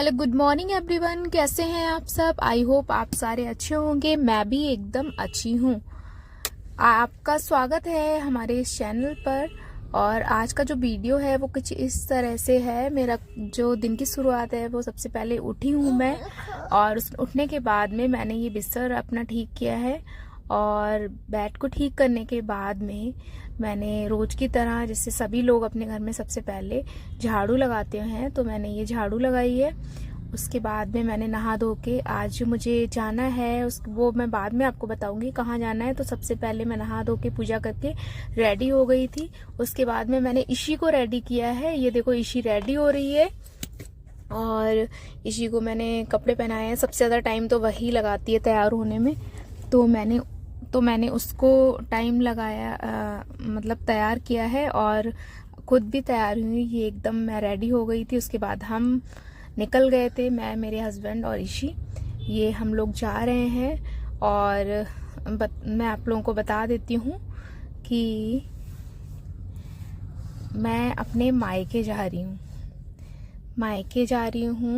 Hello, good morning everyone. कैसे हैं आप सब? आई होप आप सारे अच्छे होंगे। मैं भी एकदम अच्छी हूँ। आपका स्वागत है हमारे इस चैनल पर। और आज का जो वीडियो है वो कुछ इस तरह से है। मेरा जो दिन की शुरुआत है वो सबसे पहले उठी हूँ मैं, और उठने के बाद में मैंने ये बिस्तर अपना ठीक किया है। और बेड को ठीक करने के बाद में मैंने रोज की तरह, जैसे सभी लोग अपने घर में सबसे पहले झाड़ू लगाते हैं, तो मैंने ये झाड़ू लगाई है। उसके बाद में मैंने नहा धो के, आज मुझे जाना है वो मैं बाद में आपको बताऊंगी कहाँ जाना है। तो सबसे पहले मैं नहा धो के पूजा करके रेडी हो गई थी। उसके बाद में मैंने ईशी को रेडी किया है। ये देखो, ईशी रेडी हो रही है और ईशी को मैंने कपड़े पहनाए हैं। सबसे ज्यादा टाइम तो वही लगाती है तैयार होने में, तो मैंने उसको टाइम लगाया, मतलब तैयार किया है और खुद भी तैयार हुई। ये एकदम मैं रेडी हो गई थी। उसके बाद हम निकल गए थे, मैं, मेरे हस्बैंड और ईशी। ये हम लोग जा रहे हैं। और मैं आप लोगों को बता देती हूँ कि मैं अपने मायके जा रही हूँ।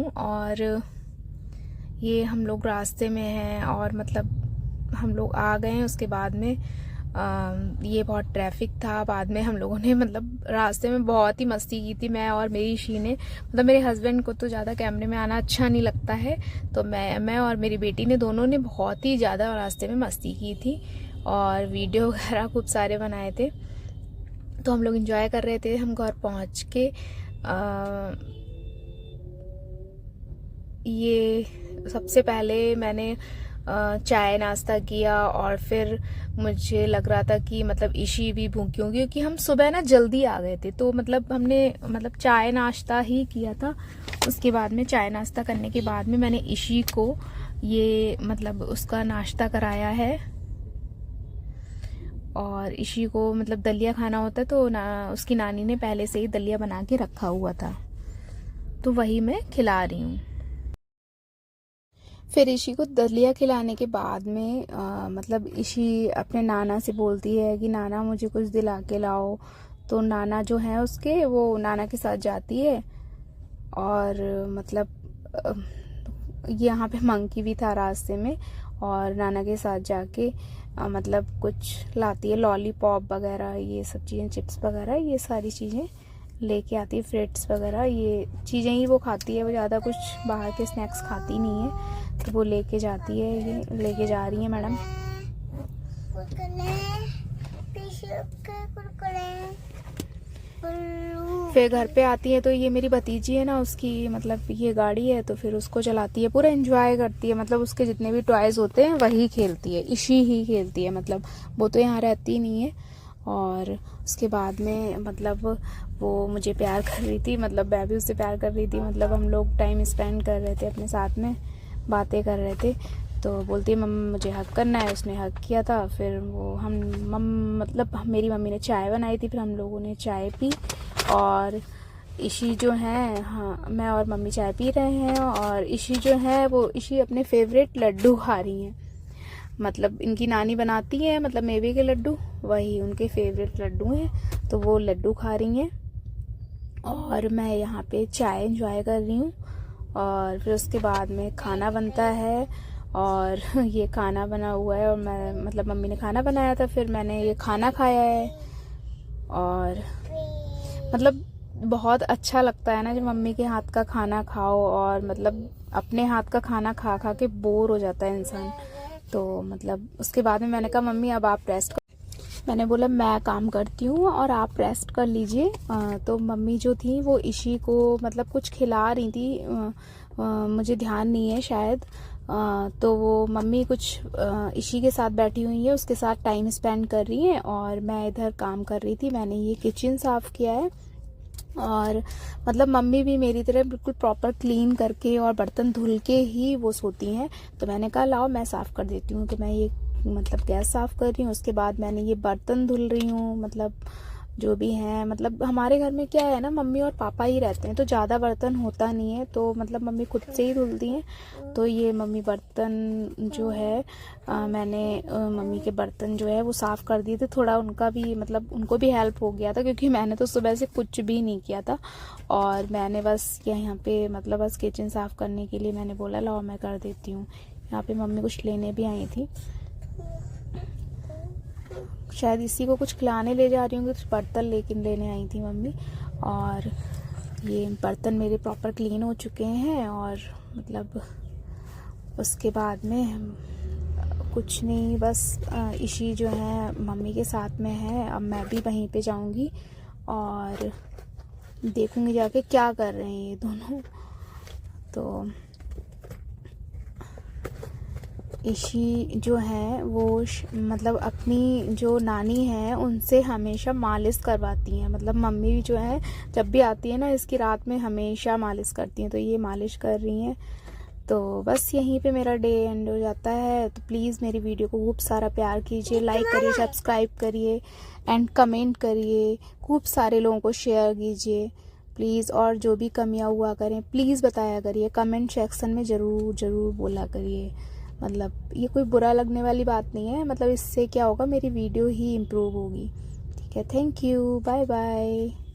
और ये हम लोग रास्ते में हैं और मतलब हम लोग आ गए हैं। उसके बाद में ये बहुत ट्रैफिक था। बाद में हम लोगों ने मतलब रास्ते में बहुत ही मस्ती की थी, मैं और मेरी ईशी ने। मतलब मेरे हस्बैंड को तो ज़्यादा कैमरे में आना अच्छा नहीं लगता है, तो मैं और मेरी बेटी ने, दोनों ने बहुत ही ज़्यादा रास्ते में मस्ती की थी और वीडियो वगैरह खूब सारे बनाए थे। तो हम लोग इंजॉय कर रहे थे। हम घर पहुँच के ये सबसे पहले मैंने चाय नाश्ता किया और फिर मुझे लग रहा था कि मतलब ईशी भी भूखी होंगी, क्योंकि हम सुबह ना जल्दी आ गए थे। तो मतलब हमने चाय नाश्ता ही किया था। उसके बाद में चाय नाश्ता करने के बाद में मैंने ईशी को ये मतलब उसका नाश्ता कराया है। और ईशी को मतलब दलिया खाना होता है, तो उसकी नानी ने पहले से ही दलिया बना के रखा हुआ था, तो वही मैं खिला रही हूँ। फिर ईशी को दलिया खिलाने के बाद में मतलब ईशी अपने नाना से बोलती है कि नाना मुझे कुछ दिला के लाओ। तो नाना जो है उसके, वो नाना के साथ जाती है। और मतलब यहाँ पे मंकी भी था रास्ते में, और नाना के साथ जाके मतलब कुछ लाती है, लॉलीपॉप वगैरह, ये सब चीज़ें, चिप्स वगैरह, ये सारी चीज़ें लेके आती है। फ्रेट्स वगैरह ये चीज़ें ही वो खाती है। वो ज़्यादा कुछ बाहर के स्नैक्स खाती नहीं है, तो वो लेके जाती है। ये लेके जा रही है मैडम। फिर घर पे आती है तो ये मेरी भतीजी है ना, उसकी मतलब ये गाड़ी है, तो फिर उसको चलाती है, पूरा एंजॉय करती है। मतलब उसके जितने भी टॉयज होते हैं वही खेलती है, ईशी ही खेलती है। मतलब वो तो यहाँ रहती नहीं है। और उसके बाद में मतलब वो मुझे प्यार कर रही थी, मतलब मैं भी उससे प्यार कर रही थी। मतलब हम लोग टाइम स्पेंड कर रहे थे अपने साथ में, बातें कर रहे थे। तो बोलती है मम्मा मुझे हक करना है। उसने हक किया था। फिर वो मतलब मेरी मम्मी ने चाय बनाई थी, फिर हम लोगों ने चाय पी। और ईशी जो है, हाँ, मैं और मम्मी चाय पी रहे हैं। और ईशी जो है वो ईशी अपने फेवरेट लड्डू खा रही हैं। मतलब इनकी नानी बनाती है, मतलब मेवे के लड्डू, वही उनके फेवरेट लड्डू हैं, तो वो लड्डू खा रही हैं। और मैं यहाँ पे चाय एंजॉय कर रही हूँ। और फिर उसके बाद में खाना बनता है, और ये खाना बना हुआ है। और मैं मतलब मम्मी ने खाना बनाया था, फिर मैंने ये खाना खाया है। और मतलब बहुत अच्छा लगता है ना जब मम्मी के हाथ का खाना खाओ। और मतलब अपने हाथ का खाना खा खा के बोर हो जाता है इंसान। तो मतलब उसके बाद में मैंने कहा मम्मी अब आप रेस्ट कर। मैंने बोला मैं काम करती हूँ और आप रेस्ट कर लीजिए। तो मम्मी जो थी वो ईशी को मतलब कुछ खिला रही थी, मुझे ध्यान नहीं है शायद। तो वो मम्मी कुछ ईशी के साथ बैठी हुई है, उसके साथ टाइम स्पेंड कर रही है। और मैं इधर काम कर रही थी। मैंने ये किचन साफ़ किया है। और मतलब मम्मी भी मेरी तरह बिल्कुल प्रॉपर क्लीन करके और बर्तन धुल के ही वो सोती हैं। तो मैंने कहा लाओ मैं साफ़ कर देती हूँ। तो मैं ये मतलब गैस साफ़ कर रही हूँ। उसके बाद मैंने ये बर्तन धुल रही हूँ। मतलब जो भी हैं, मतलब हमारे घर में क्या है ना, मम्मी और पापा ही रहते हैं तो ज़्यादा बर्तन होता नहीं है, तो मतलब मम्मी खुद से ही धुलती हैं। तो ये मम्मी बर्तन जो है मैंने मम्मी के बर्तन जो है वो साफ़ कर दिए थे, थोड़ा उनका भी मतलब उनको भी हेल्प हो गया था, क्योंकि मैंने तो सुबह से कुछ भी नहीं किया था। और मैंने बस यहाँ पे मतलब बस किचन साफ़ करने के लिए मैंने बोला लाओ मैं कर देती हूँ। यहाँ पे मम्मी कुछ लेने भी आई थी, शायद इसी को कुछ खिलाने ले जा रही हूँ, कुछ बर्तन लेकिन लेने आई थी मम्मी। और ये बर्तन मेरे प्रॉपर क्लीन हो चुके हैं, और मतलब उसके बाद में कुछ नहीं, बस इशी जो है मम्मी के साथ में है। अब मैं भी वहीं पे जाऊंगी और देखूंगी जाके क्या कर रहे हैं ये दोनों। तो इशी जो है वो मतलब अपनी जो नानी है उनसे हमेशा मालिश करवाती हैं। मतलब मम्मी जो है जब भी आती है ना इसकी रात में हमेशा मालिश करती हैं, तो ये मालिश कर रही हैं। तो बस यहीं पे मेरा डे एंड हो जाता है। तो प्लीज़ मेरी वीडियो को खूब सारा प्यार कीजिए, लाइक करिए, सब्सक्राइब करिए एंड कमेंट करिए, खूब सारे लोगों को शेयर कीजिए प्लीज़। और जो भी कमियां हुआ करें प्लीज़ बताया करिए, कमेंट सेक्शन में ज़रूर ज़रूर बोला करिए। मतलब ये कोई बुरा लगने वाली बात नहीं है, मतलब इससे क्या होगा मेरी वीडियो ही इम्प्रूव होगी। ठीक है, थैंक यू, बाय बाय।